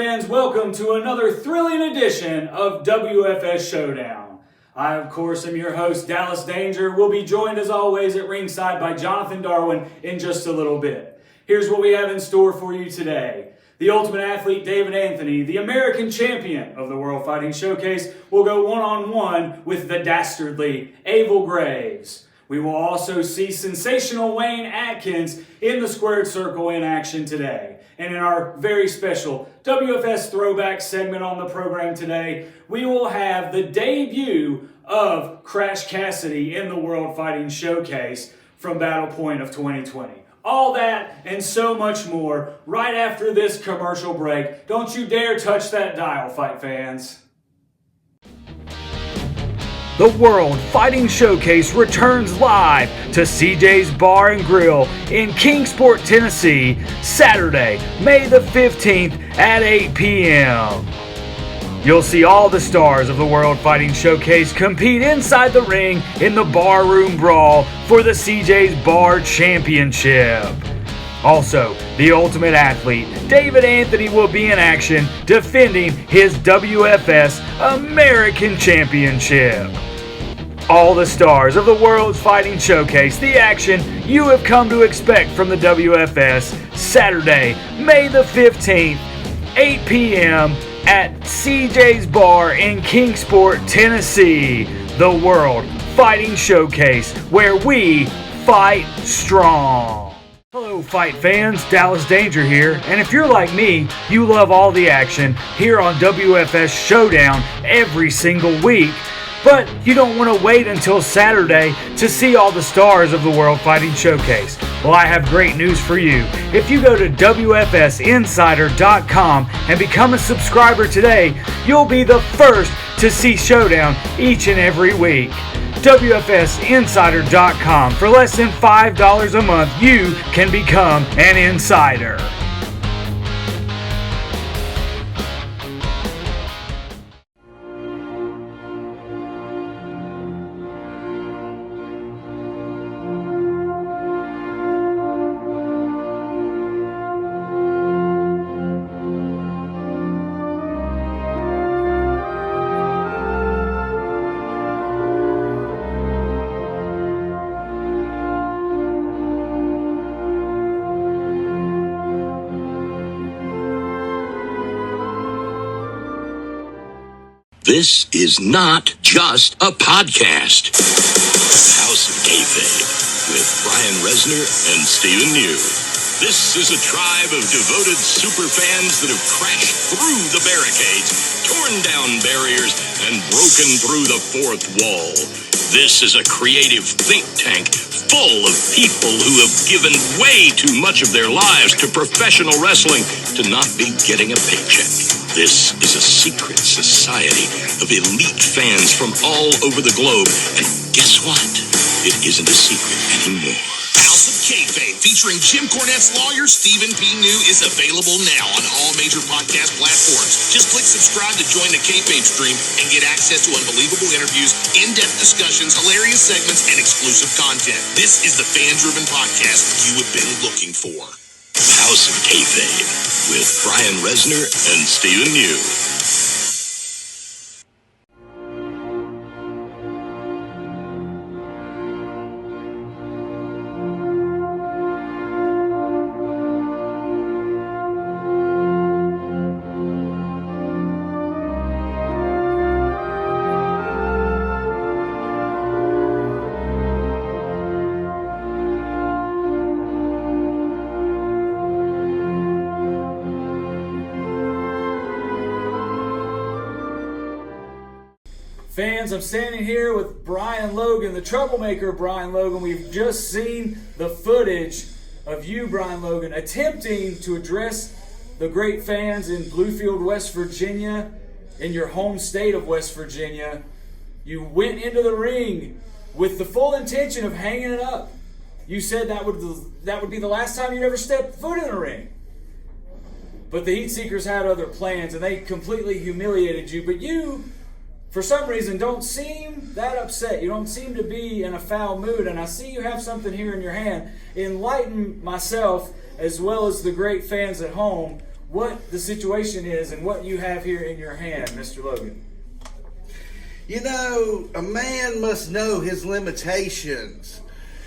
fans, welcome to another thrilling edition of WFS Showdown. I, of course, am your host, Dallas Danger. We'll be joined, as always, at ringside by Jonathan Darwin in just a little bit. Here's what we have in store for you today. The Ultimate Athlete, David Anthony, the American champion of the World Fighting Showcase, will go one-on-one with the dastardly Abel Graves. We will also see sensational Wayne Atkins in the squared circle in action today. And in our very special WFS throwback segment on the program today, we will have the debut of Crash Cassidy in the World Fighting Showcase from Battle Point of 2020. All that and so much more right after this commercial break. Don't you dare touch that dial, fight fans. The World Fighting Showcase returns live to CJ's Bar and Grill in Kingsport, Tennessee, Saturday, May the 15th at 8 p.m. You'll see all the stars of the World Fighting Showcase compete inside the ring in the Barroom Brawl for the CJ's Bar Championship. Also, the Ultimate Athlete, David Anthony, will be in action defending his WFS American Championship. All the stars of the World's Fighting Showcase, the action you have come to expect from the WFS, Saturday, May the 15th, 8 p.m. at CJ's Bar in Kingsport, Tennessee. The World Fighting Showcase, where we fight strong. Hello fight fans, Dallas Danger here, and if you're like me, you love all the action here on WFS Showdown every single week. But you don't want to wait until Saturday to see all the stars of the World Fighting Showcase. Well, I have great news for you. If you go to WFSinsider.com and become a subscriber today, you'll be the first to see Showdown each and every week. WFSinsider.com. For less than $5 a month, you can become an insider. This is not just a podcast. House of Kayfabe with Brian Resner and Stephen New. This is a tribe of devoted superfans that have crashed through the barricades, torn down barriers, and broken through the fourth wall. This is a creative think tank full of people who have given way too much of their lives to professional wrestling to not be getting a paycheck. This is a secret society of elite fans from all over the globe. And guess what? It isn't a secret anymore. House of Kayfabe, featuring Jim Cornette's lawyer, Stephen P. New, is available now on all major podcast platforms. Just click subscribe to join the Kayfabe stream and get access to unbelievable interviews, in-depth discussions, hilarious segments, and exclusive content. This is the fan-driven podcast you have been looking for. House of Kayfabe with Brian Resner and Stephen New. Fans, I'm standing here with Brian Logan, the troublemaker Brian Logan. We've just seen the footage of you, Brian Logan, attempting to address the great fans in Bluefield, West Virginia, in your home state of West Virginia. You went into the ring with the full intention of hanging it up. You said that would be the last time you'd ever step foot in the ring. But the Heat Seekers had other plans, and they completely humiliated you. But you, for some reason, don't seem that upset. You don't seem to be in a foul mood, and I see you have something here in your hand. Enlighten myself, as well as the great fans at home. what the situation is and what you have here in your hand, Mr. Logan. You know, a man must know his limitations.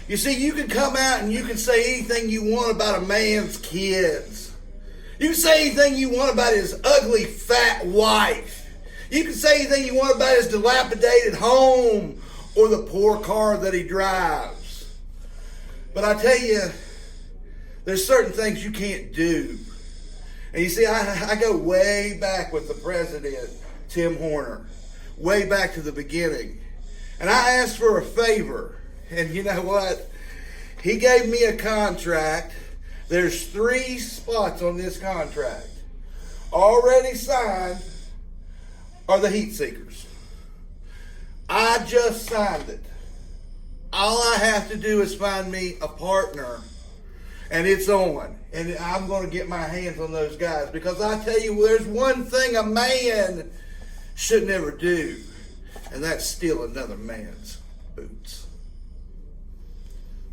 You see, you can come out and you can say anything you want about a man's kids. You can say anything you want about his ugly, fat wife. You can say anything you want about his dilapidated home or the poor car that he drives. But I tell you, there's certain things you can't do. And you see, I go way back with the president, Tim Horner, way back to the beginning. And I asked for a favor. And you know what? He gave me a contract. There's 3 spots on this contract. Already signed are the heat seekers. I just signed it. All I have to do is find me a partner, and it's on. And I'm going to get my hands on those guys, because I tell you, there's one thing a man should never do, and that's steal another man's boots.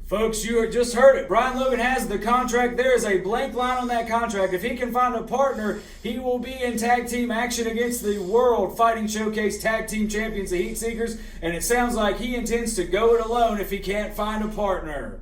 Folks, you just heard it. Brian Logan has the contract. There is a blank line on that contract. If he can find a partner, he will be in tag team action against the World Fighting Showcase Tag Team Champions, the Heat Seekers, and it sounds like he intends to go it alone if he can't find a partner.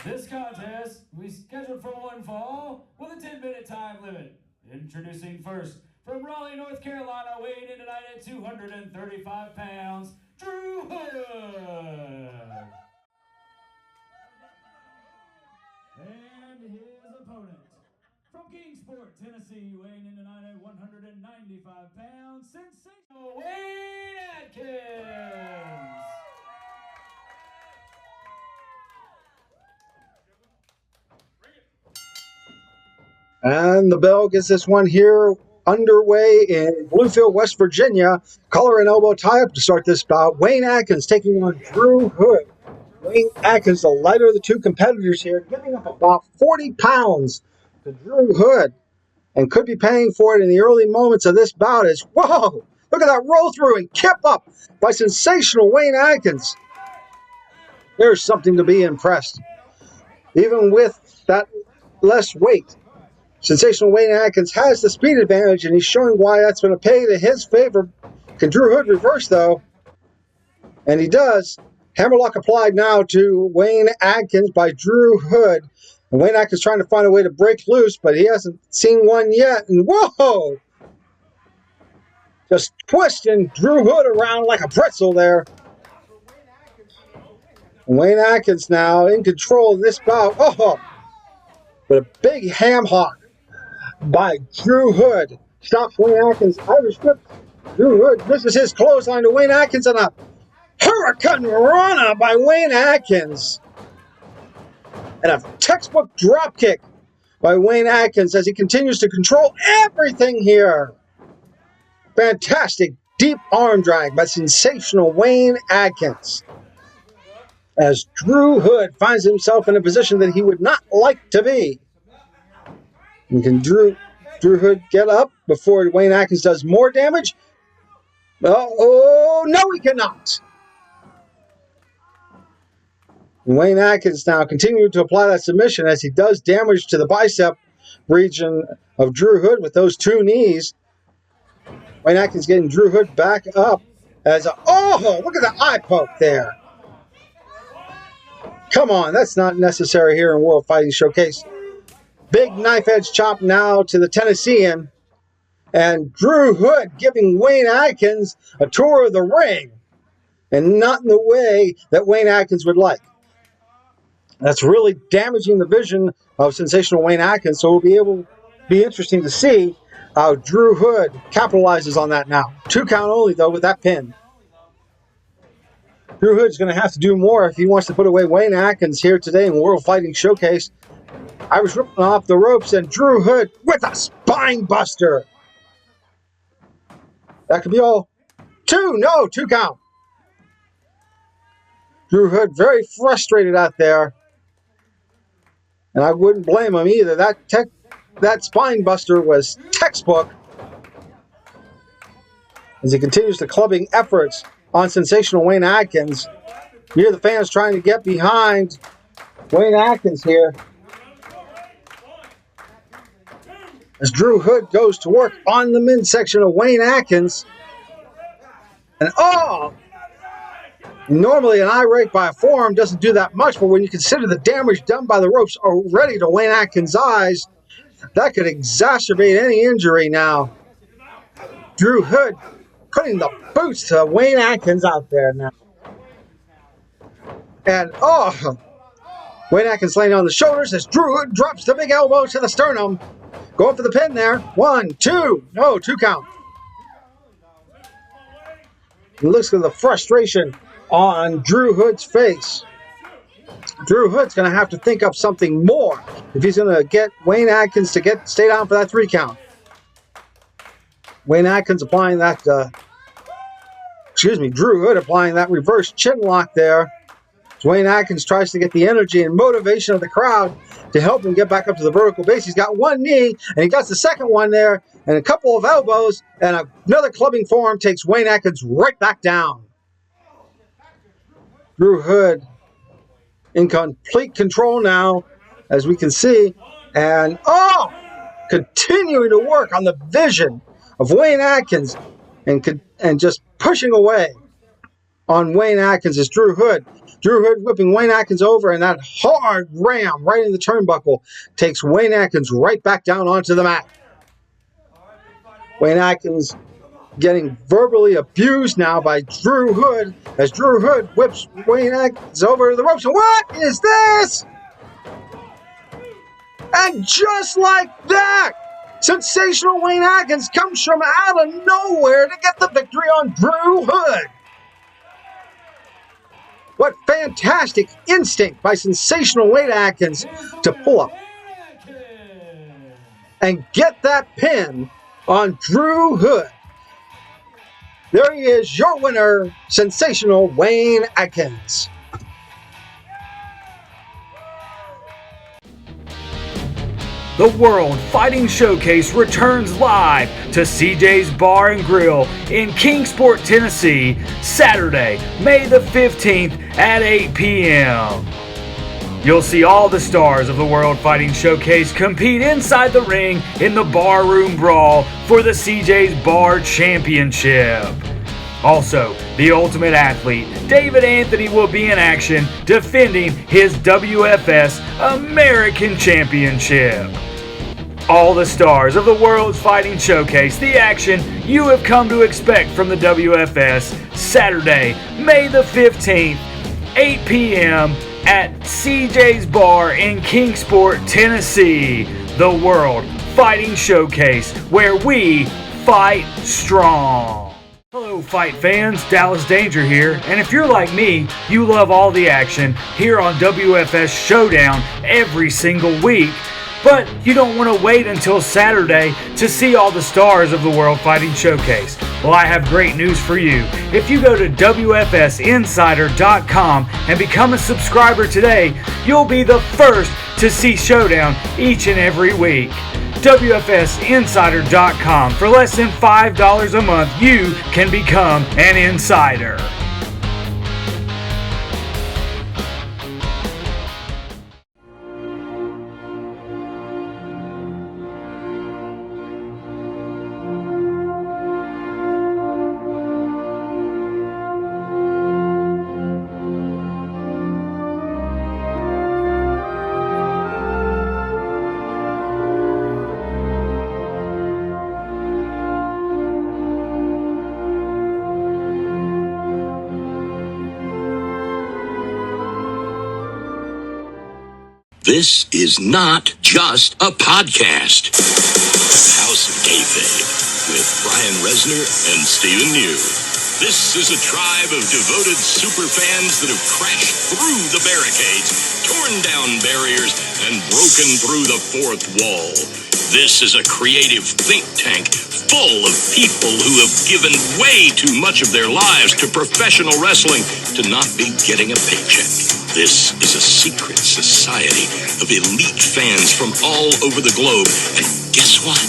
This contest we scheduled for one fall with a 10-minute time limit. Introducing first, from Raleigh, North Carolina, weighing in tonight at 235 pounds, Drew Hood. And his opponent, from Kingsport, Tennessee, weighing in tonight at 195 pounds, sensational Wayne Atkins. And the bell gets this one here underway in Bluefield, West Virginia. Collar and elbow tie-up to start this bout. Wayne Atkins taking on Drew Hood. Wayne Atkins, the lighter of the two competitors here, giving up about 40 pounds to Drew Hood, and could be paying for it in the early moments of this bout. As whoa, look at that roll through and kip up by sensational Wayne Atkins. There's something to be impressed. Even with that less weight, sensational Wayne Atkins has the speed advantage, and he's showing why that's going to pay to his favor. Can Drew Hood reverse, though? And he does. Hammerlock applied now to Wayne Atkins by Drew Hood. And Wayne Atkins trying to find a way to break loose, but he hasn't seen one yet. And whoa! Just twisting Drew Hood around like a pretzel there. And Wayne Atkins now in control of this bout. Oh! With a big ham hock by Drew Hood. Stops Wayne Atkins. Irish whip. Drew Hood misses his clothesline to Wayne Atkins, and a Hurricane Rana by Wayne Atkins. And a textbook drop kick by Wayne Atkins as he continues to control everything here. Fantastic deep arm drag by sensational Wayne Atkins, as Drew Hood finds himself in a position that he would not like to be. And can Drew Hood get up before Wayne Atkins does more damage? Oh, no, he cannot. And Wayne Atkins now continuing to apply that submission as he does damage to the bicep region of Drew Hood with those two knees. Wayne Atkins getting Drew Hood back up Oh, look at the eye poke there. Come on, that's not necessary here in World Fighting Showcase. Big knife edge chop now to the Tennessean. And Drew Hood giving Wayne Atkins a tour of the ring. And not in the way that Wayne Atkins would like. That's really damaging the vision of sensational Wayne Atkins. So it'll be interesting to see how Drew Hood capitalizes on that now. 2 count only, though, with that pin. Drew Hood's going to have to do more if he wants to put away Wayne Atkins here today in World Fighting Showcase. I was ripping off the ropes, and Drew Hood with a spine buster. That could be all. 2 count. Drew Hood very frustrated out there. And I wouldn't blame him either. That spine buster was textbook. As he continues the clubbing efforts on sensational Wayne Atkins. You hear the fans trying to get behind Wayne Atkins here. As Drew Hood goes to work on the midsection of Wayne Atkins. And normally an eye rake by a forearm doesn't do that much, but when you consider the damage done by the ropes already to Wayne Atkins' eyes, that could exacerbate any injury now. Drew Hood putting the boots to Wayne Atkins out there now. And Wayne Atkins laying on the shoulders as Drew Hood drops the big elbow to the sternum. Going for the pin there. 1, 2. 2 count. It looks like the frustration on Drew Hood's face. Drew Hood's going to have to think up something more if he's going to get Wayne Atkins to stay down for that 3 count. Wayne Atkins applying that, Drew Hood applying that reverse chin lock there. As Wayne Atkins tries to get the energy and motivation of the crowd to help him get back up to the vertical base. He's got 1 knee, and he got the second one there, and a couple of elbows, and another clubbing forearm takes Wayne Atkins right back down. Drew Hood in complete control now, as we can see, and continuing to work on the vision of Wayne Atkins and just pushing away on Wayne Atkins is Drew Hood. Drew Hood whipping Wayne Atkins over, and that hard ram right in the turnbuckle takes Wayne Atkins right back down onto the mat. Wayne Atkins getting verbally abused now by Drew Hood as Drew Hood whips Wayne Atkins over the ropes. And what is this? And just like that, sensational Wayne Atkins comes from out of nowhere to get the victory on Drew Hood. What fantastic instinct by sensational Wayne Atkins to pull up and get that pin on Drew Hood. There he is, your winner, sensational Wayne Atkins. The World Fighting Showcase returns live to CJ's Bar and Grill in Kingsport, Tennessee, Saturday, May the 15th at 8 p.m. You'll see all the stars of the World Fighting Showcase compete inside the ring in the Barroom Brawl for the CJ's Bar Championship. Also, the Ultimate Athlete, David Anthony, will be in action defending his WFS American Championship. All the stars of the World's Fighting Showcase, the action you have come to expect from the WFS, Saturday, May the 15th, 8 p.m. at CJ's Bar in Kingsport, Tennessee. The World Fighting Showcase, where we fight strong. Hello fight fans, Dallas Danger here, and if you're like me, you love all the action here on WFS Showdown every single week, but you don't want to wait until Saturday to see all the stars of the World Fighting Showcase. Well, I have great news for you. If you go to WFSinsider.com and become a subscriber today, you'll be the first to see Showdown each and every week. WFSinsider.com. For less than $5 a month, you can become an insider. This is not just a podcast. House of Kayfabe with Brian Resner and Stephen New. This is a tribe of devoted super fans that have crashed through the barricades, torn down barriers, and broken through the fourth wall. This is a creative think tank full of people who have given way too much of their lives to professional wrestling to not be getting a paycheck. This is a secret society of elite fans from all over the globe. And guess what?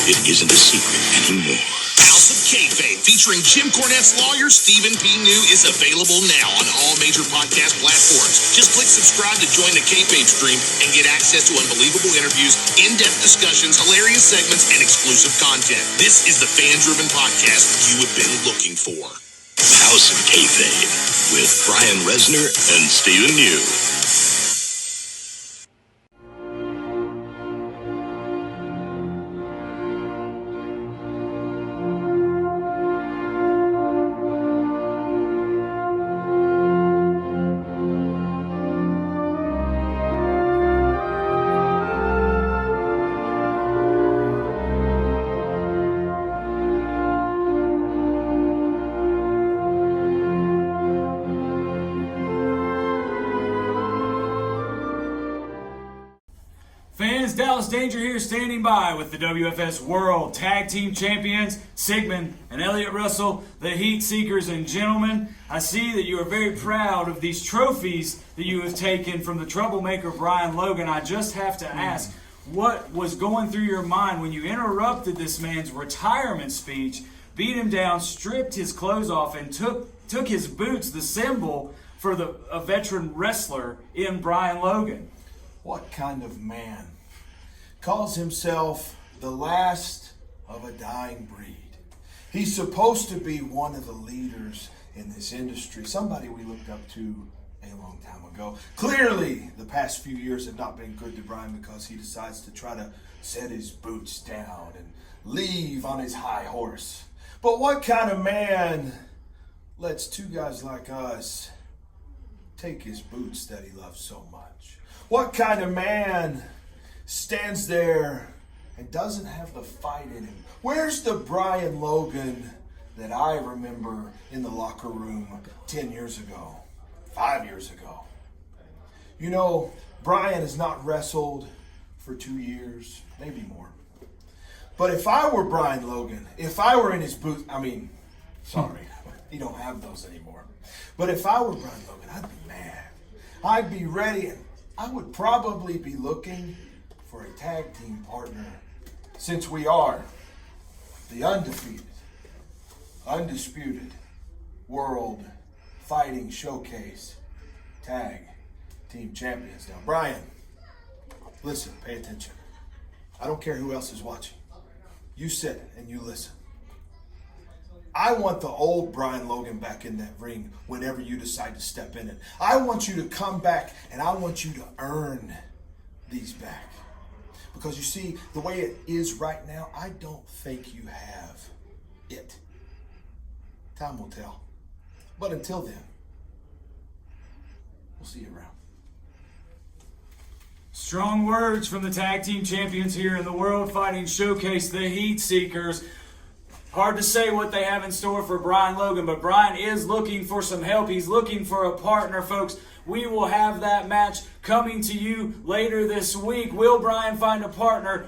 It isn't a secret anymore. House of Kayfabe, featuring Jim Cornette's lawyer, Stephen P. New, is available now on all major podcast platforms. Just click subscribe to join the Kayfabe stream and get access to unbelievable interviews, in-depth discussions, hilarious segments, and exclusive content. This is the fan-driven podcast you have been looking for. House of Kayfabe with Brian Resner and Stephen New. Fans, Dallas Danger here, standing by with the WFS World Tag Team Champions, Sigmund and Elliott Russell, the Heat Seekers. And gentlemen, I see that you are very proud of these trophies that you have taken from the troublemaker Brian Logan. I just have to ask, what was going through your mind when you interrupted this man's retirement speech, beat him down, stripped his clothes off, and took his boots, the symbol for a veteran wrestler in Brian Logan? What kind of man calls himself the last of a dying breed? He's supposed to be one of the leaders in this industry, somebody we looked up to a long time ago. Clearly, the past few years have not been good to Brian because he decides to try to set his boots down and leave on his high horse. But what kind of man lets two guys like us take his boots that he loves so much? What kind of man stands there and doesn't have the fight in him? Where's the Brian Logan that I remember in the locker room 10 years ago, 5 years ago? You know, Brian has not wrestled for 2 years, maybe more. But if I were Brian Logan, if I were in his booth, sorry, you don't have those anymore. But if I were Brian Logan, I'd be mad. I'd be ready, and I would probably be looking for a tag team partner, since we are the undefeated, undisputed World Fighting Showcase Tag Team Champions. Now, Brian, listen, pay attention. I don't care who else is watching. You sit and you listen. I want the old Brian Logan back in that ring whenever you decide to step in it. I want you to come back, and I want you to earn these back. Because you see, the way it is right now, I don't think you have it. Time will tell. But until then, we'll see you around. Strong words from the tag team champions here in the World Fighting Showcase, the Heat Seekers. Hard to say what they have in store for Brian Logan, but Brian is looking for some help. He's looking for a partner, folks. We will have that match coming to you later this week. Will Brian find a partner?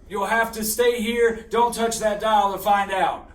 You'll have to stay here. Don't touch that dial to find out.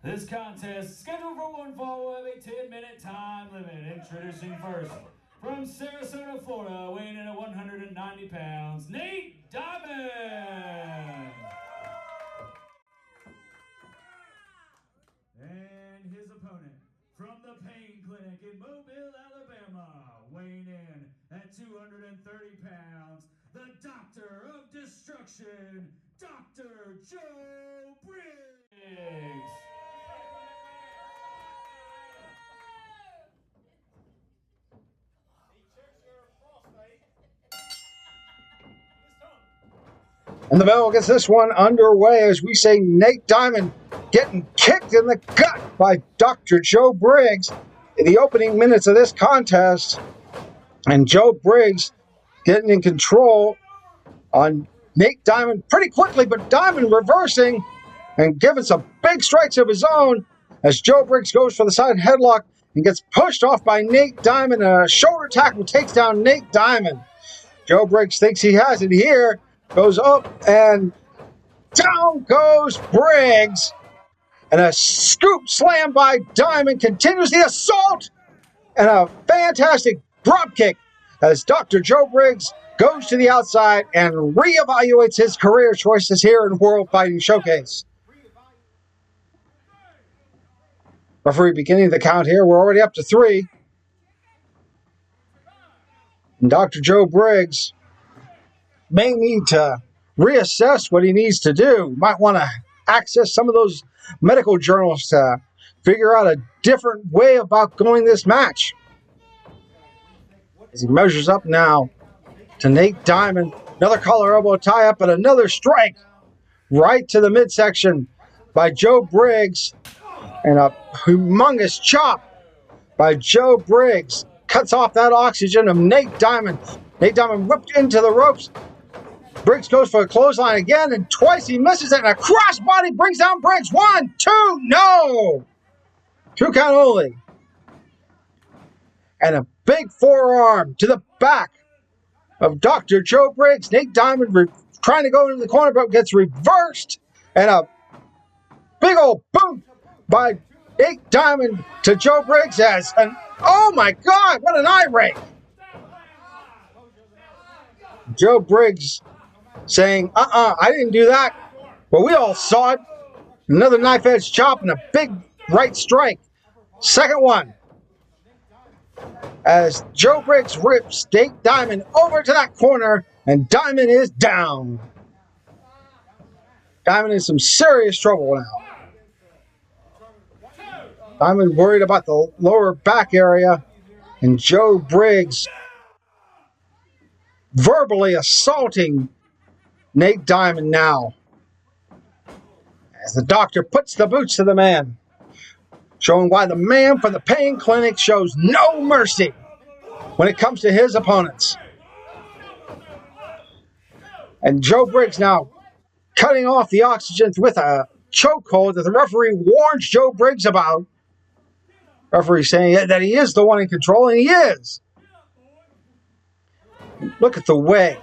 This contest is scheduled for one fall with a 10-minute time limit. Introducing first, from Sarasota, Florida, weighing in at 190 pounds, Nate Diamond. And his opponent, From the Pain Clinic in Mobile, Alabama, weighing in at 230 pounds, the Doctor of Destruction, Dr. Joe Briggs. And the bell gets this one underway as we say Nate Diamond getting kicked in the gut by Dr. Joe Briggs in the opening minutes of this contest. And Joe Briggs getting in control on Nate Diamond pretty quickly, but Diamond reversing and giving some big strikes of his own as Joe Briggs goes for the side headlock and gets pushed off by Nate Diamond. A shoulder tackle takes down Nate Diamond. Joe Briggs thinks he has it here, goes up and down goes Briggs. And a scoop slam by Diamond continues the assault and a fantastic drop kick as Dr. Joe Briggs goes to the outside and reevaluates his career choices here in World Fighting Showcase. Referee beginning the count here. We're already up to 3. And Dr. Joe Briggs may need to reassess what he needs to do. Might want to access some of those medical journals to figure out a different way about going this match. As he measures up now to Nate Diamond. Another collar elbow tie up, but another strike right to the midsection by Joe Briggs. And a humongous chop by Joe Briggs cuts off that oxygen of Nate Diamond. Nate Diamond whipped into the ropes. Briggs goes for a clothesline again, and twice he misses it, and a crossbody brings down Briggs. 1, 2, no! 2 count only. And a big forearm to the back of Dr. Joe Briggs. Nate Diamond trying to go into the corner, but gets reversed. And a big old boot by Nate Diamond to Joe Briggs as an, oh my God, what an eye rake. Joe Briggs saying, I didn't do that. Well, we all saw it. Another knife edge chop and a big right strike. Second one. As Joe Briggs rips Nate Diamond over to that corner, and Diamond is down. Diamond in some serious trouble now. Diamond worried about the lower back area, and Joe Briggs verbally assaulting Nate Diamond now. As the doctor puts the boots to the man, showing why the man from the Pain Clinic shows no mercy when it comes to his opponents. And Joe Briggs now cutting off the oxygen with a chokehold that the referee warns Joe Briggs about. Referee saying that he is the one in control, and he is. Look at the way.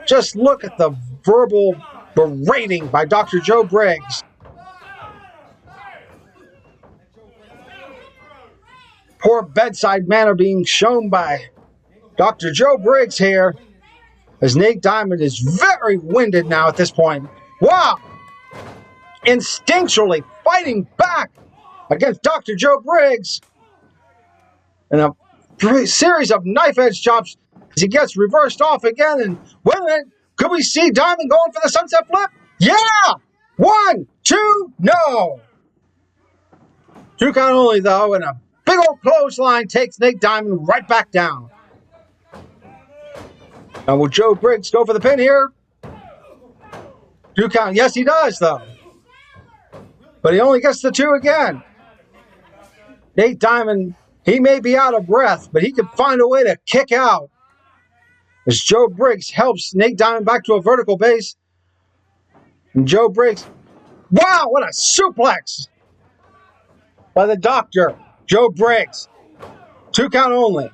Just look at the verbal berating by Dr. Joe Briggs. Poor bedside manner being shown by Dr. Joe Briggs here, as Nate Diamond is very winded now at this point. Wow! Instinctually fighting back against Dr. Joe Briggs. And a series of knife edge chops as he gets reversed off again. And wait a minute, could we see Diamond going for the sunset flip? Yeah! 1, 2, no! 2 count only though, and a big old clothesline takes Nate Diamond right back down. Now will Joe Briggs go for the pin here? 2 count. Yes, he does though. But he only gets the 2 again. Nate Diamond, he may be out of breath, but he can find a way to kick out. As Joe Briggs helps Nate Diamond back to a vertical base. And Joe Briggs, wow, what a suplex by the doctor, Joe Briggs. 2 count only.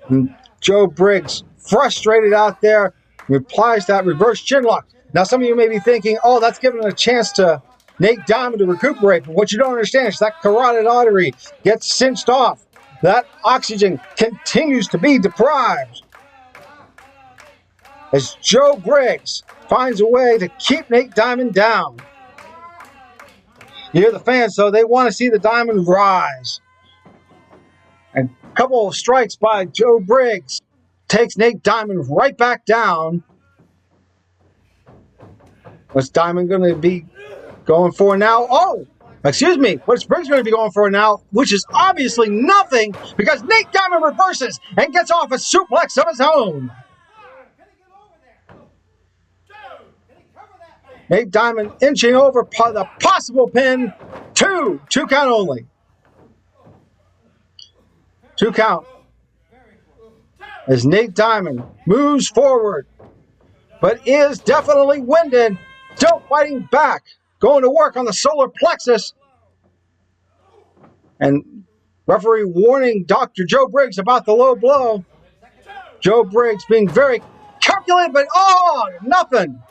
And Joe Briggs, frustrated out there, replies that reverse chinlock. Now some of you may be thinking, oh, that's giving a chance to Nate Diamond to recuperate. But what you don't understand is that carotid artery gets cinched off. That oxygen continues to be deprived. As Joe Briggs finds a way to keep Nate Diamond down. You hear the fans, though. They want to see the Diamond rise. And a couple of strikes by Joe Briggs takes Nate Diamond right back down. What's Diamond going to be going for now? Oh, excuse me. What's Briggs going to be going for now? Which is obviously nothing because Nate Diamond reverses and gets off a suplex of his own. Nate Diamond inching over the possible pin. Two count only. 2 count. As Nate Diamond moves forward, but is definitely winded. Still fighting back. Going to work on the solar plexus. And referee warning Dr. Joe Briggs about the low blow. Joe Briggs being very calculated, but nothing.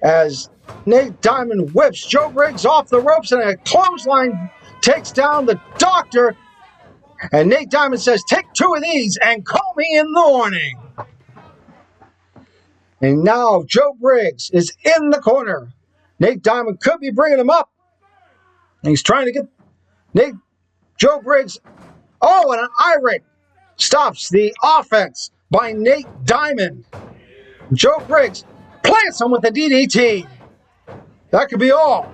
As Nate Diamond whips Joe Briggs off the ropes and a clothesline takes down the doctor. And Nate Diamond says, take 2 of these and call me in the morning. And now Joe Briggs is in the corner. Nate Diamond could be bringing him up. And he's trying to get Joe Briggs. Oh, and an irate stops the offense by Nate Diamond. Joe Briggs plants him with a DDT. That could be all.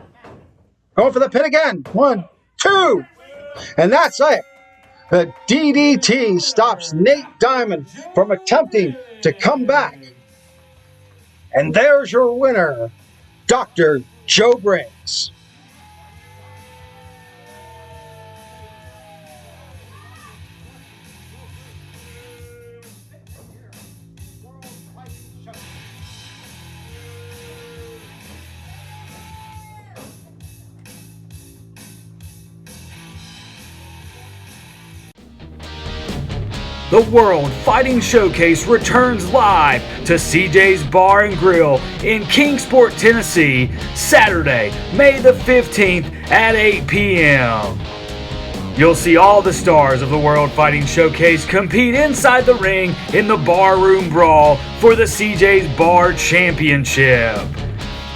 Going for the pin again. 1, 2. And that's it. The DDT stops Nate Diamond from attempting to come back. And there's your winner, Dr. Joe Briggs. The World Fighting Showcase returns live to CJ's Bar and Grill in Kingsport, Tennessee, Saturday, May the 15th at 8 p.m. You'll see all the stars of the World Fighting Showcase compete inside the ring in the Barroom Brawl for the CJ's Bar Championship.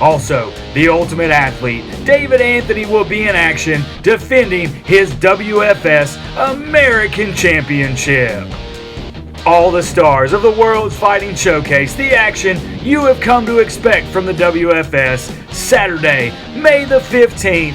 Also, the Ultimate Athlete, David Anthony, will be in action defending his WFS American Championship. All the stars of the World's Fighting Showcase, the action you have come to expect from the WFS, Saturday, May the 15th,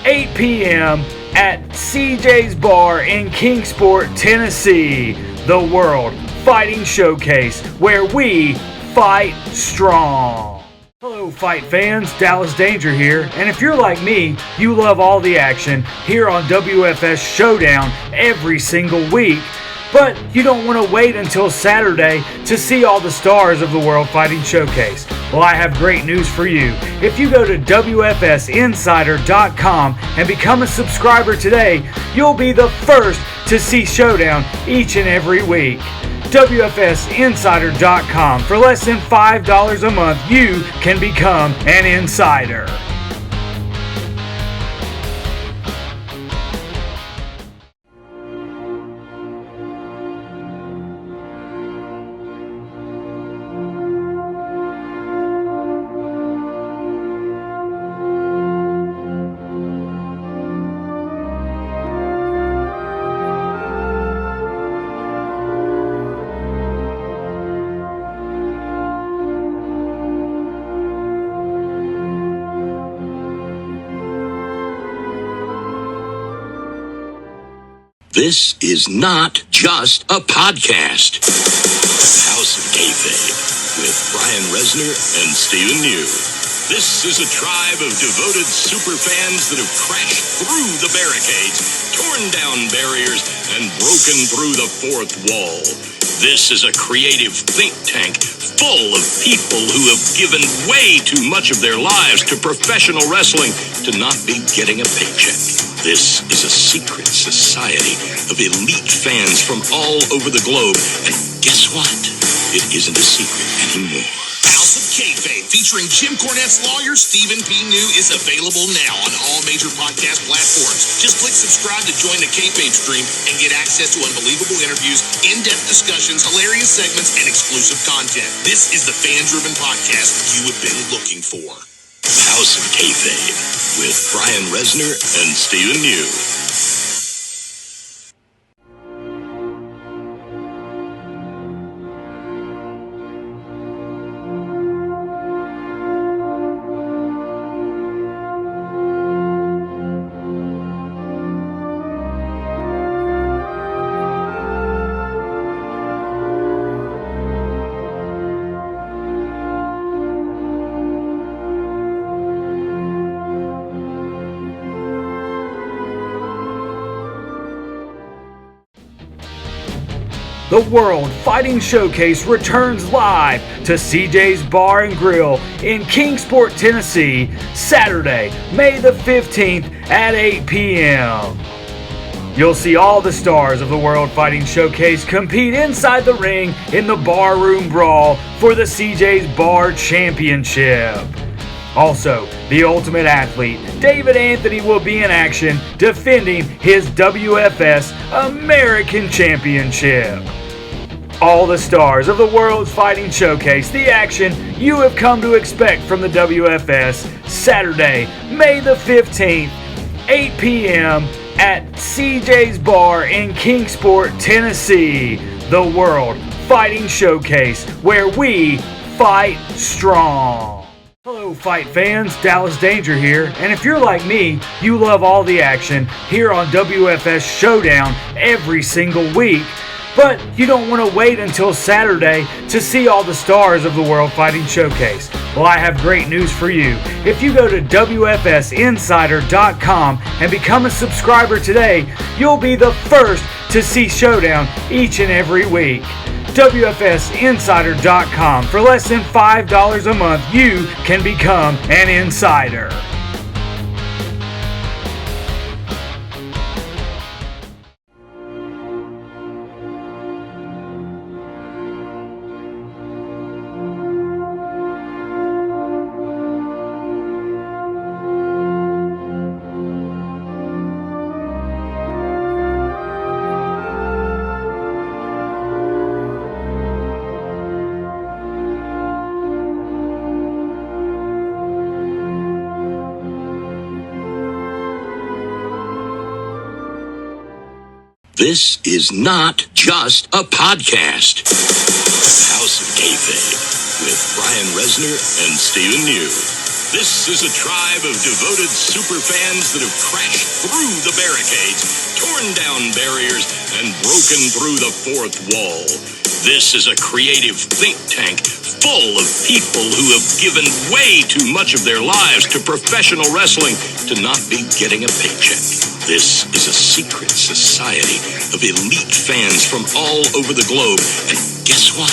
8 p.m. at CJ's Bar in Kingsport, Tennessee. The World Fighting Showcase, where we fight strong. Hello fight fans, Dallas Danger here, and if you're like me, you love all the action here on WFS Showdown every single week, but you don't want to wait until Saturday to see all the stars of the World Fighting Showcase. Well, I have great news for you. If you go to WFSinsider.com and become a subscriber today, you'll be the first to see Showdown each and every week. WFSinsider.com. For less than $5 a month, you can become an insider. This is not just a podcast. House of Kayfabe with Brian Resner and Stephen New. This is a tribe of devoted super fans that have crashed through the barricades, torn down barriers, and broken through the fourth wall. This is a creative think tank full of people who have given way too much of their lives to professional wrestling to not be getting a paycheck. This is a secret society of elite fans from all over the globe. And guess what? It isn't a secret anymore. House of Kayfabe, featuring Jim Cornette's lawyer, Stephen P. New, is available now on all major podcast platforms. Just click subscribe to join the Kayfabe stream and get access to unbelievable interviews, in-depth discussions, hilarious segments, and exclusive content. This is the fan-driven podcast you have been looking for. House of Kayfabe with Brian Resner and Stephen New. The World Fighting Showcase returns live to CJ's Bar and Grill in Kingsport, Tennessee, Saturday, May the 15th at 8 p.m. You'll see all the stars of the World Fighting Showcase compete inside the ring in the Barroom Brawl for the CJ's Bar Championship. Also, the Ultimate Athlete, David Anthony, will be in action defending his WFS American Championship. All the stars of the World's Fighting Showcase, the action you have come to expect from the WFS, Saturday, May the 15th, 8 p.m. at CJ's Bar in Kingsport, Tennessee. The World Fighting Showcase, where we fight strong. Hello fight fans, Dallas Danger here, and if you're like me, you love all the action here on WFS Showdown every single week, but you don't want to wait until Saturday to see all the stars of the World Fighting Showcase. Well, I have great news for you. If you go to WFSinsider.com and become a subscriber today, you'll be the first to see Showdown each and every week. WFSinsider.com. For less than $5 a month, you can become an insider. This is not just a podcast. House of Kayfabe with Brian Resner and Stephen New. This is a tribe of devoted superfans that have crashed through the barricades, torn down barriers, and broken through the fourth wall. This is a creative think tank full of people who have given way too much of their lives to professional wrestling to not be getting a paycheck. This is a secret society of elite fans from all over the globe. And guess what?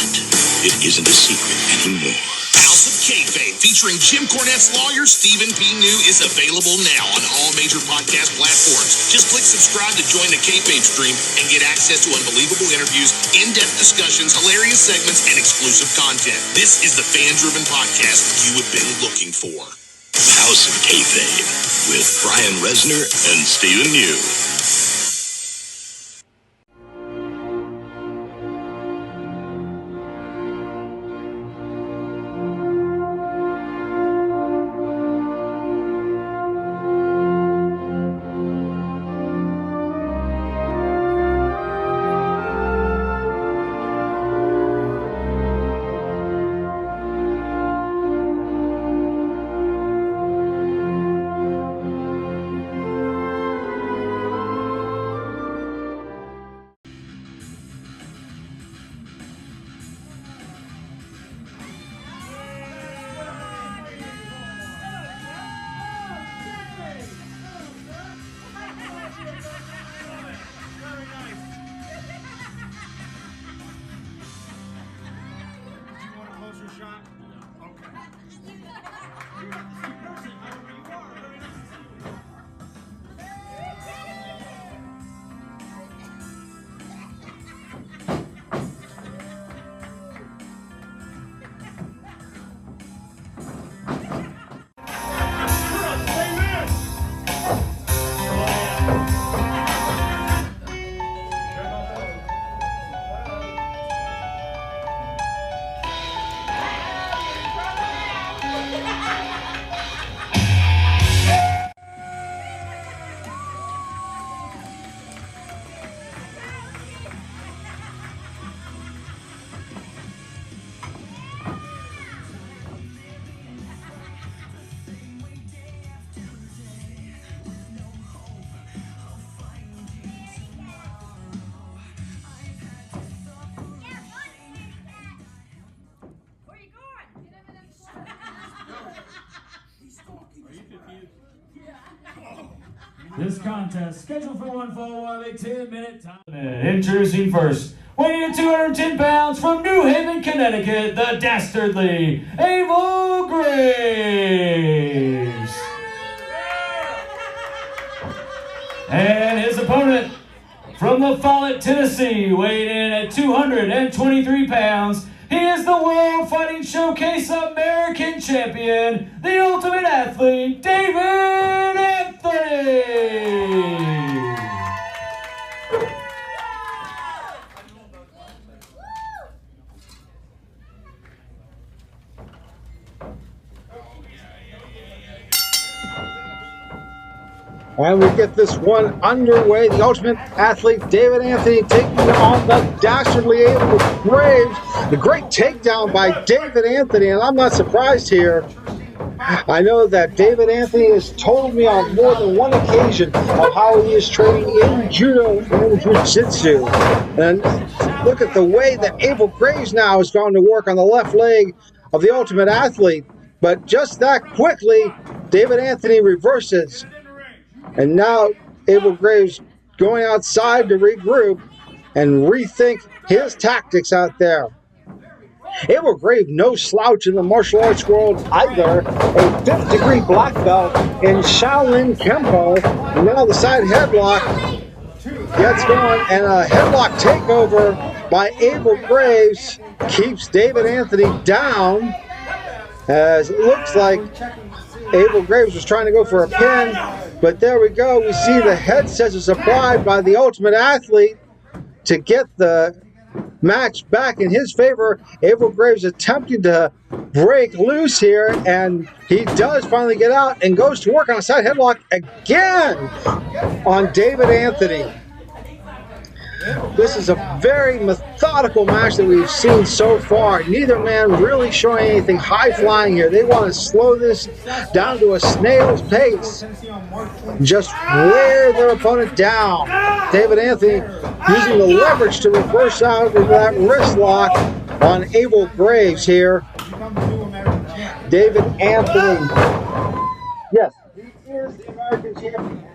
It isn't a secret anymore. House of Kayfabe, featuring Jim Cornette's lawyer, Stephen P. New, is available now on all major podcast platforms. Just click subscribe to join the Kayfabe stream and get access to unbelievable interviews, in-depth discussions, hilarious segments, and exclusive content. This is the fan-driven podcast you have been looking for. House of Kayfabe with Brian Resner and Stephen New. This contest scheduled for one fall will have a 10-minute time limit. Introducing first, weighing at 210 pounds from New Haven, Connecticut, the dastardly Abel Graves. And his opponent from La Follette, Tennessee, weighing in at 223 pounds, he is the World Fighting Showcase American Champion, the Ultimate Athlete, David Anthony! And we get this one underway. The Ultimate Athlete, David Anthony, taking on the dastardly Abel Graves. The great takedown by David Anthony, and I'm not surprised here. I know that David Anthony has told me on more than one occasion of how he is training in judo and jiu-jitsu. And look at the way that Abel Graves now has gone to work on the left leg of the Ultimate Athlete. But just that quickly, David Anthony reverses. And now Abel Graves going outside to regroup and rethink his tactics out there. Abel Graves, no slouch in the martial arts world either. A 5th degree black belt in Shaolin Kempo. And now the side headlock gets going, and a headlock takeover by Abel Graves keeps David Anthony down, as it looks like Abel Graves was trying to go for a pin, but there we go. We see the head scissors applied by the Ultimate Athlete to get the match back in his favor. Abel Graves attempting to break loose here, and he does finally get out and goes to work on a side headlock again on David Anthony. This is a very methodical match that we've seen so far. Neither man really showing anything high-flying here. They want to slow this down to a snail's pace. Just wear their opponent down. David Anthony using the leverage to reverse out of that wrist lock on Abel Graves here. David Anthony. Yes, he is the American champion.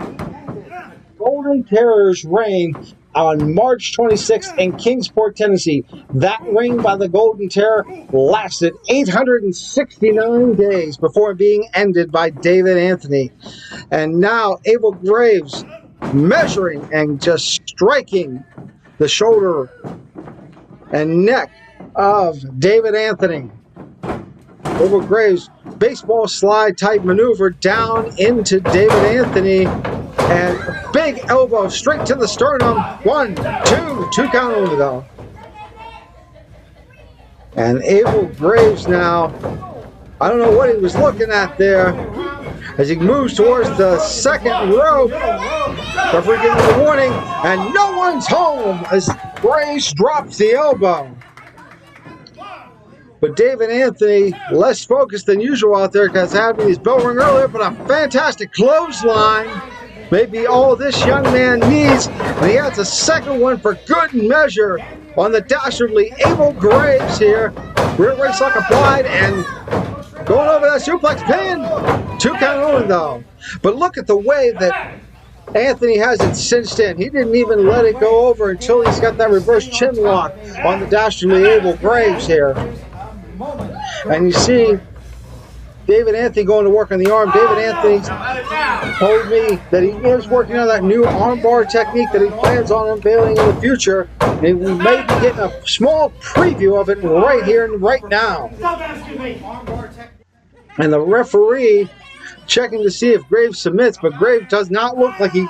Golden Terror's reign on March 26th in Kingsport, Tennessee. That reign by the Golden Terror lasted 869 days before being ended by David Anthony. And now Abel Graves measuring and just striking the shoulder and neck of David Anthony. Abel Graves, baseball slide type maneuver down into David Anthony. And a big elbow straight to the sternum. 1, 2 count only though. And Abel Graves now, I don't know what he was looking at there as he moves towards the second rope. Referee giving the warning, and no one's home as Graves drops the elbow. But David Anthony, less focused than usual out there because having his bell ring earlier, but a fantastic clothesline. Maybe all this young man needs, and he has a second one for good measure on the dastardly Abel Graves here. Rear waist lock applied and going over that suplex pin. 2 count only though. But look at the way that Anthony has it cinched in. He didn't even let it go over until he's got that reverse chin lock on the dastardly Abel Graves here. And you see David Anthony going to work on the arm. David Anthony told me that he is working on that new armbar technique that he plans on unveiling in the future. And we may be getting a small preview of it right here and right now. And the referee checking to see if Graves submits, but Graves does not look like he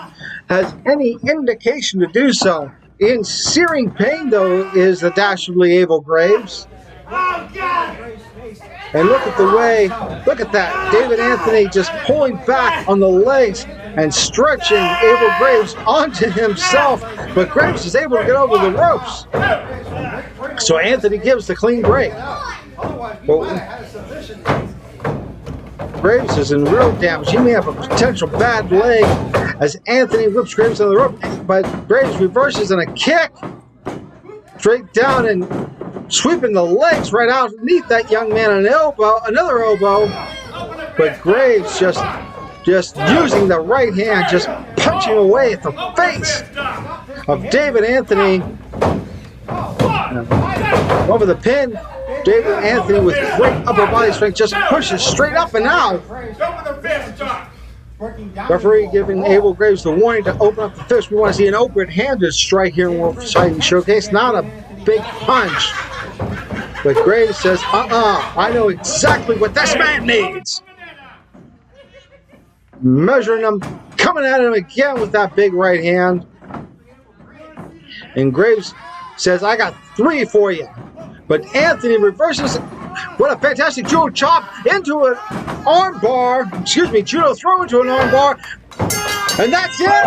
has any indication to do so. In searing pain, though, is the dastardly Abel Graves. And look at the way, look at that. David Anthony just pulling back on the legs and stretching Abel Graves onto himself. But Graves is able to get over the ropes. So Anthony gives the clean break. Graves is in real damage. He may have a potential bad leg as Anthony whips Graves on the rope. But Graves reverses and a kick straight down and sweeping the legs right out underneath that young man, an elbow, another elbow. But Graves just using the right hand, just punching away at the face of David Anthony. Over the pin, David Anthony with great upper body strength just pushes straight up and out. Referee giving Abel Graves the warning to open up the fist. We want to see an open-handed strike here in World Fighting Showcase, not a big punch. But Graves says, I know exactly what this man needs. Measuring him, coming at him again with that big right hand. And Graves says, I got 3 for you. But Anthony reverses. What a fantastic judo chop into an arm bar. Excuse me, judo throw into an arm bar. And that's it.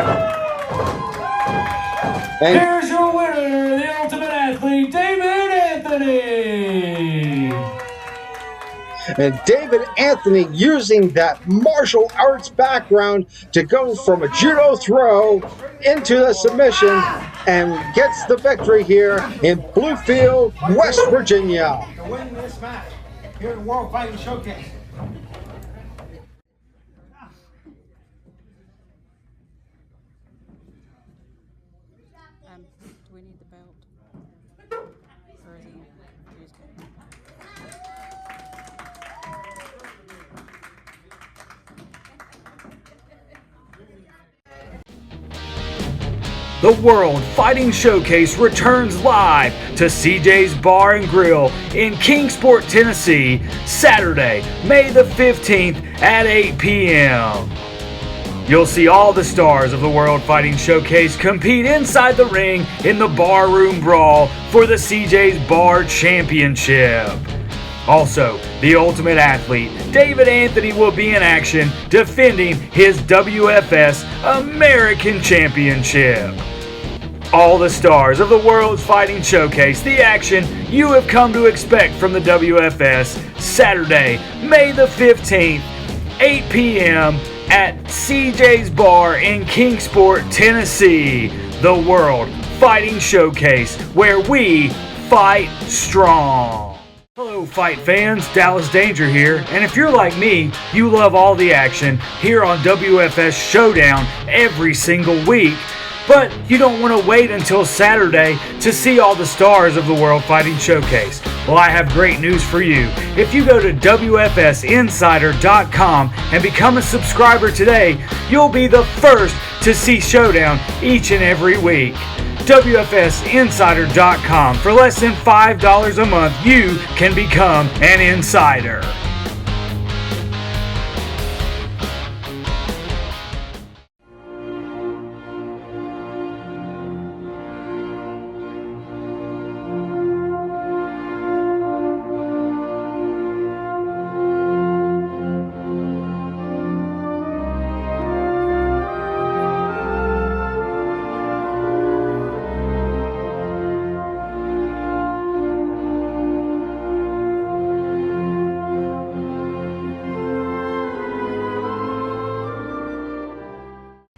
And here's your winner, the Ultimate Athlete, David Anthony. And David Anthony using that martial arts background to go from a judo throw into the submission and gets the victory here in Bluefield, West Virginia. To win this match here at World Fighting Showcase. Do we need the belt? Or is he just The World Fighting Showcase returns live to CJ's Bar and Grill in Kingsport, Tennessee, Saturday, May the 15th at 8 p.m. You'll see all the stars of the World Fighting Showcase compete inside the ring in the Barroom Brawl for the CJ's Bar Championship. Also, the Ultimate Athlete, David Anthony, will be in action defending his WFS American Championship. All the stars of the World's Fighting Showcase, the action you have come to expect from the WFS, Saturday, May the 15th, 8 p.m. at CJ's Bar in Kingsport, Tennessee. The World Fighting Showcase, where we fight strong. Hello fight fans, Dallas Danger here, and if you're like me, you love all the action here on WFS Showdown every single week, but you don't want to wait until Saturday to see all the stars of the World Fighting Showcase. Well, I have great news for you. If you go to WFSinsider.com and become a subscriber today, you'll be the first to see Showdown each and every week. WFSinsider.com. For less than $5 a month, you can become an insider.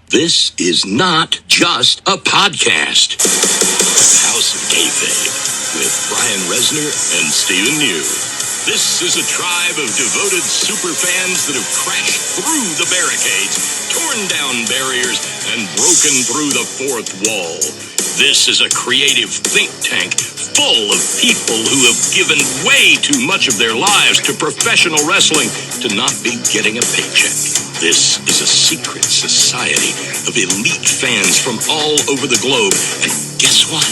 This is not just a podcast. House of Kayfabe with Brian Resner and Stephen New. This is a tribe of devoted superfans that have crashed through the barricades, torn down barriers, and broken through the fourth wall. This is a creative think tank full of people who have given way too much of their lives to professional wrestling to not be getting a paycheck. This is a secret society of elite fans from all over the globe. And guess what?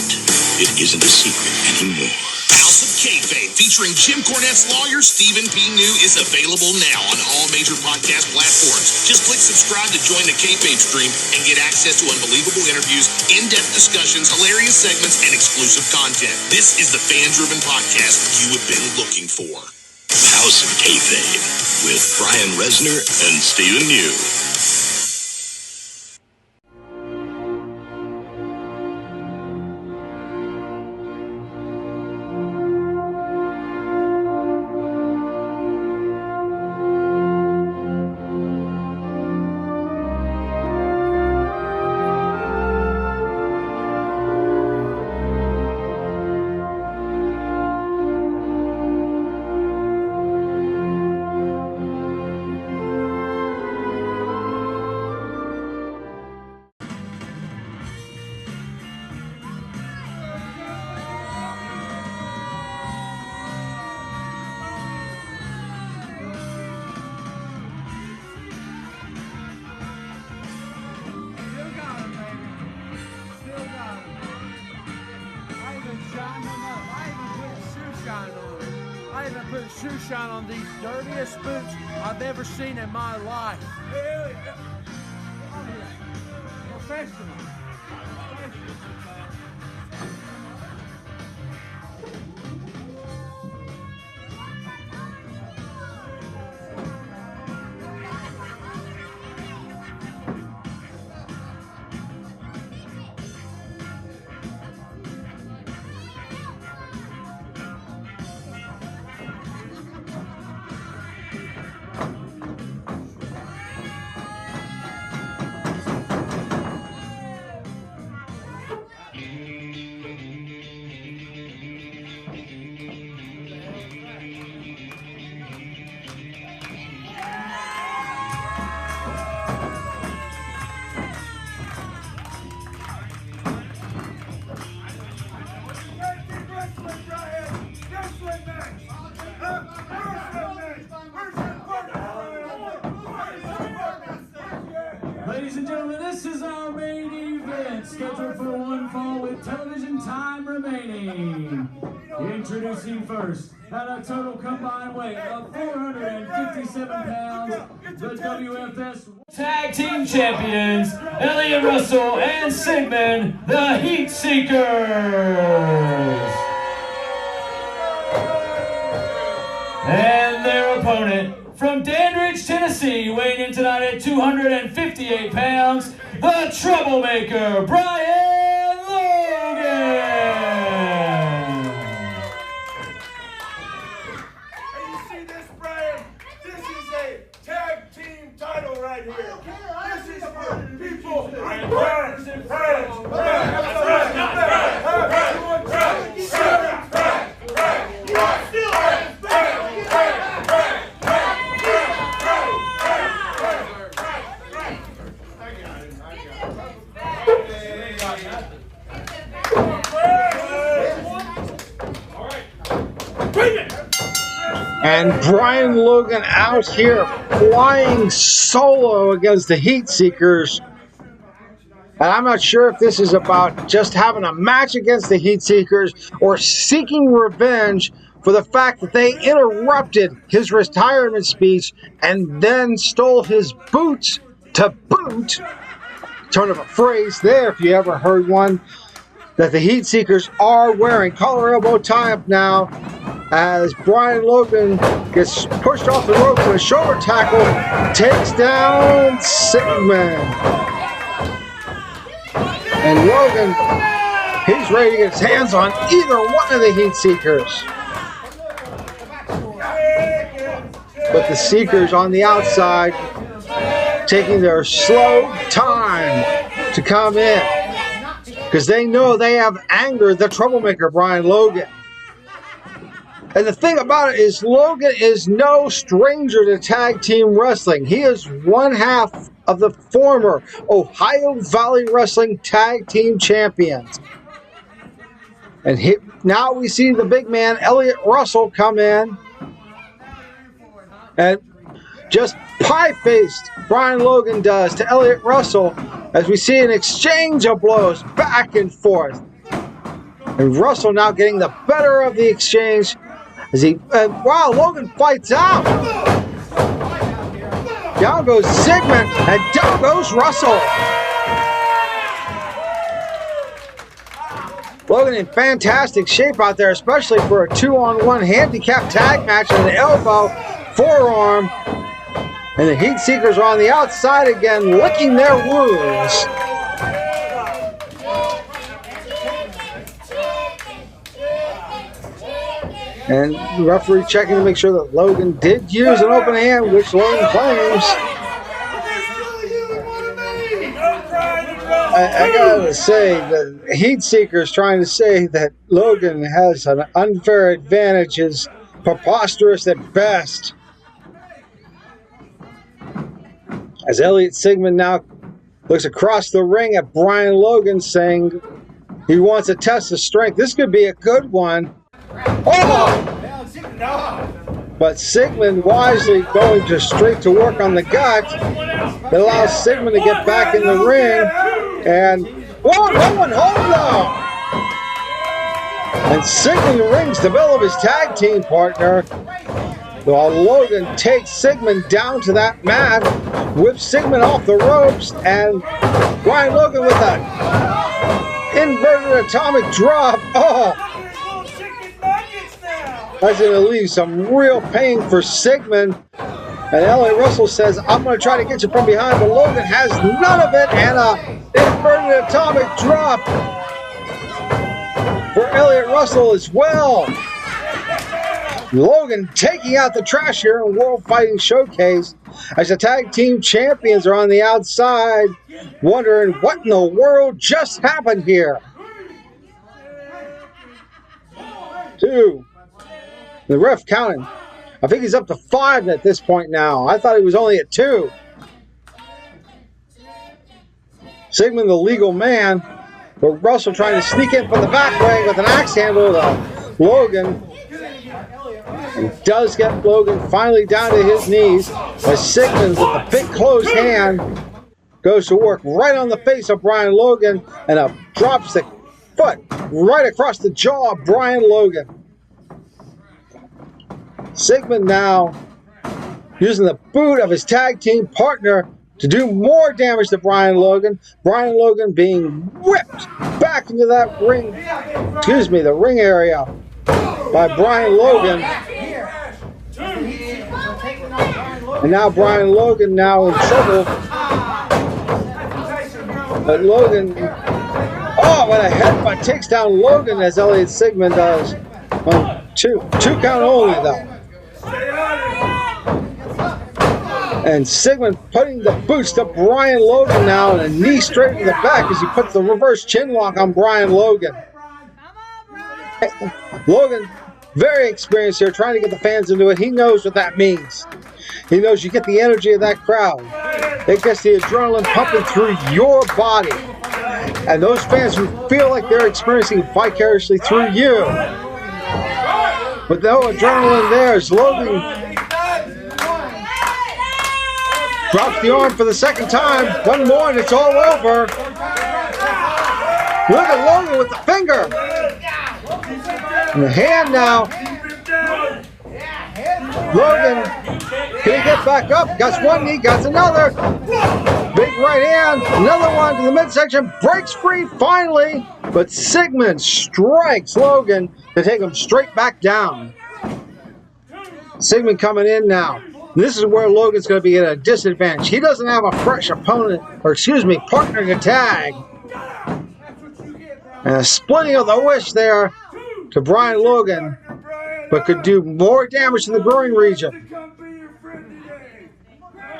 It isn't a secret anymore. House of Kayfabe, featuring Jim Cornette's lawyer, Stephen P. New, is available now on all major podcast platforms. Just click subscribe to join the Kayfabe stream and get access to unbelievable interviews, in-depth discussions, hilarious segments, and exclusive content. This is the fan-driven podcast you have been looking for. House of Kayfabe with Brian Resner and Stephen New. shoe shine on these dirtiest boots I've ever seen in my life. Professional. Ladies and gentlemen, this is our main event, scheduled for one fall with television time remaining. Introducing first, at a total combined weight of 457 pounds, the WFS Tag Team Champions, Elliott Russell and Sigmund, the Heat Seekers. And their opponent, from Dandridge, Tennessee, weighing in tonight at 258 pounds, the Troublemaker, Brian Logan. Hey, you see this, Brian? This is a tag team title right here. This is for people. Friends and friends. And Brian Logan out here flying solo against the Heat Seekers. And I'm not sure if this is about just having a match against the Heat Seekers or seeking revenge for the fact that they interrupted his retirement speech and then stole his boots to boot. Turn of a phrase there if you ever heard one. That the Heat Seekers are wearing. Collar elbow tie up now as Brian Logan gets pushed off the ropes and a shoulder tackle takes down Sigmund. And Logan, he's ready to get his hands on either one of the Heat Seekers. But the Seekers on the outside taking their slow time to come in because they know they have angered the Troublemaker, Brian Logan. And the thing about it is Logan is no stranger to tag team wrestling. He is one half of the former Ohio Valley Wrestling Tag Team Champions. And now we see the big man, Elliott Russell, come in and just pie-faced Brian Logan does to Elliott Russell as we see an exchange of blows back and forth. And Russell now getting the better of the exchange as wow, Logan fights out. Down goes Sigmund and down goes Russell. Logan in fantastic shape out there, especially for a 2-on-1 handicap tag match with an elbow, forearm. And the Heat Seekers are on the outside again, licking their wounds. And the referee checking to make sure that Logan did use an open hand, which Logan claims. I gotta say, the Heat Seekers trying to say that Logan has an unfair advantage is preposterous at best. As Elliott Sigmund now looks across the ring at Brian Logan saying he wants to test his strength. This could be a good one. Oh! But Sigmund wisely going straight to work on the gut. That allows Sigmund to get back in the ring. And one hold though. And Sigmund rings the bell of his tag team partner. While Logan takes Sigmund down to that mat, whips Sigmund off the ropes, and Brian Logan with an inverted atomic drop. Oh! That's going to leave some real pain for Sigmund. And Elliot Russell says, I'm going to try to get you from behind, but Logan has none of it, and an inverted atomic drop for Elliot Russell as well. Logan taking out the trash here in World Fighting Showcase as the tag team champions are on the outside, wondering what in the world just happened here. 2. The ref counting. I think he's up to 5 at this point now. I thought he was only at 2. Sigmund, the legal man, but Russell trying to sneak in from the back way with an axe handle to Logan. He does get Logan finally down to his knees as Sigmund, with a big closed hand, goes to work right on the face of Brian Logan and drops the foot right across the jaw of Brian Logan. Sigmund now using the boot of his tag team partner to do more damage to Brian Logan. Brian Logan being whipped back into that ring, the ring area by Brian Logan. And now Brian Logan now in trouble. But Logan, what a headbutt takes down Logan as Elliot Sigmund does. 2 count only though. And Sigmund putting the boots to Brian Logan now, and a knee straight to the back as he puts the reverse chin lock on Brian Logan. Logan, very experienced here, trying to get the fans into it. He knows what that means. He knows you get the energy of that crowd. It gets the adrenaline pumping through your body. And those fans who feel like they're experiencing vicariously through you. With no adrenaline there, as Logan drops the arm for the second time. One more and it's all over. Look at Logan with the finger. And the hand now. Logan, can he get back up? Got one knee, got another. Big right hand, another one to the midsection. Breaks free finally. But Sigmund strikes Logan to take him straight back down. Sigmund coming in now. This is where Logan's going to be at a disadvantage. He doesn't have a fresh opponent, partner to tag. And a splitting of the wish there to Brian Logan, but could do more damage to the groin region.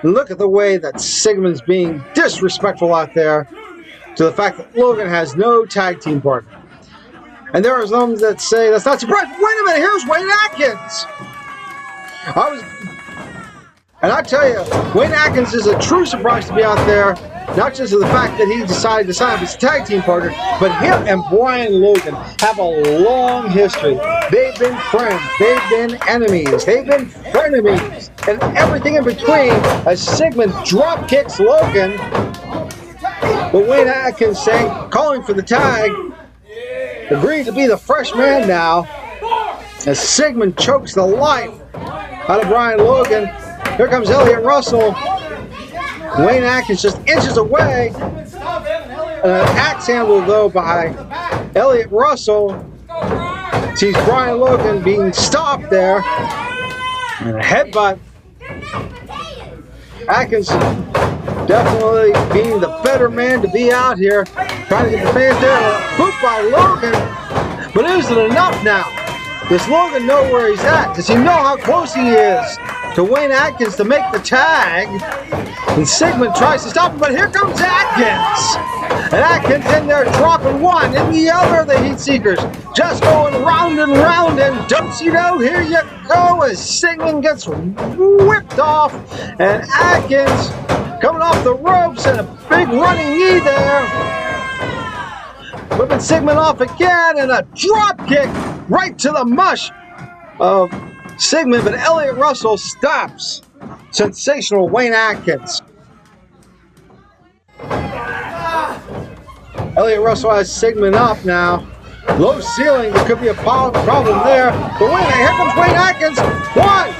And look at the way that Sigmund's being disrespectful out there to the fact that Logan has no tag team partner. And there are some that say that's not surprising. Wait a minute, here's Wayne Atkins. And I tell you, Wayne Atkins is a true surprise to be out there, not just of the fact that he decided to sign up as a tag team partner, but him and Brian Logan have a long history. They've been friends, they've been enemies, they've been frenemies, and everything in between as Sigmund drop kicks Logan. But Wayne Atkins calling for the tag, agreeing to be the fresh man now, as Sigmund chokes the life out of Brian Logan. Here comes Elliot Russell. Wayne Atkins just inches away. An axe handle, though, by Elliot Russell. Sees Brian Logan being stopped there. And a headbutt. Atkins definitely being the better man to be out here. Trying to get the fans there. A boot by Logan. But is it enough now? Does Logan know where he's at? Does he know how close he is to Wayne Atkins to make the tag? And Sigmund tries to stop him, but here comes Atkins! And Atkins in there dropping one, and the other of the Heat Seekers just going round and round, and do-si-do, here you go, as Sigmund gets whipped off, and Atkins coming off the ropes, and a big running knee there. Whipping Sigmund off again, and a drop kick right to the mush of Sigmund, but Elliot Russell stops sensational Wayne Atkins. Elliot Russell has Sigmund up now. Low ceiling, there could be a problem there. But wait a minute, here comes Wayne Atkins. 1,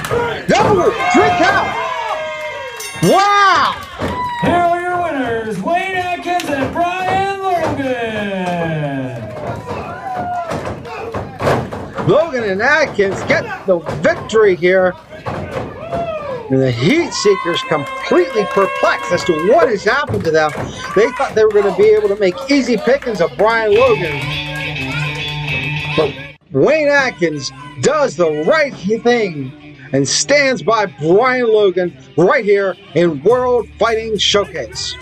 No! 3 count! Wow! Here are your winners, Wayne Atkins and Brian Logan. Logan and Atkins get the victory here. And the Heat Seekers completely perplexed as to what has happened to them. They thought they were going to be able to make easy pickings of Brian Logan. But Wayne Atkins does the right thing and stands by Brian Logan right here in World Fighting Showcase.